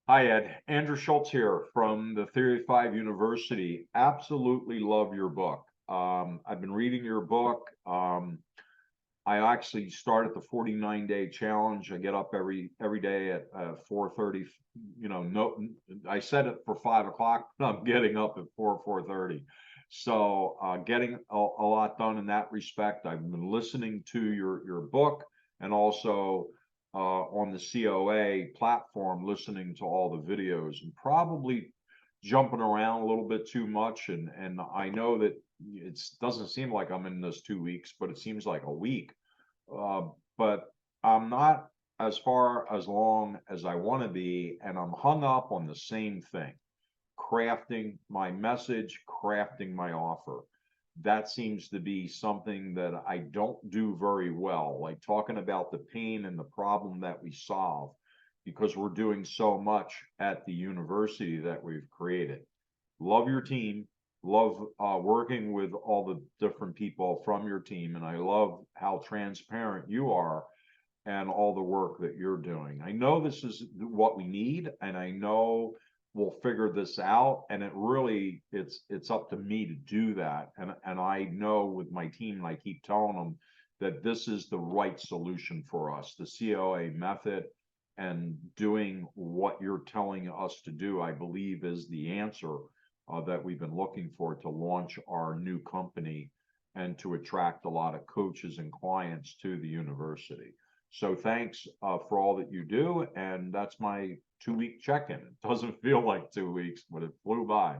Hi, Ed. Andrew Schultz here from the Theory of Five University. Absolutely love your book. I've been reading your book. I actually started the 49-day challenge. I get up every day at 4:30. No, I set it for 5 o'clock, but I'm getting up at 4:30. So getting a lot done in that respect. I've been listening to your book and also on the COA platform, listening to all the videos and probably jumping around a little bit too much. And I know that it doesn't seem like I'm in this 2 weeks, but it seems like a week. Uh, but I'm not as far as long as I want to be, and I'm hung up on the same thing, crafting my message, crafting my offer. That seems to be something that I don't do very well, like talking about the pain and the problem that we solve, because we're doing so much at the university that we've created. Love your team, love working with all the different people from your team, and I love how transparent you are and all the work that you're doing. I know this is what we need, and I know we'll figure this out. And it's up to me to do that. And I know with my team, and I keep telling them that this is the right solution for us, the COA method, and doing what you're telling us to do, I believe is the answer that we've been looking for to launch our new company and to attract a lot of coaches and clients to the university. So thanks for all that you do. And that's my 2 week check-in. It doesn't feel like 2 weeks, but it flew by.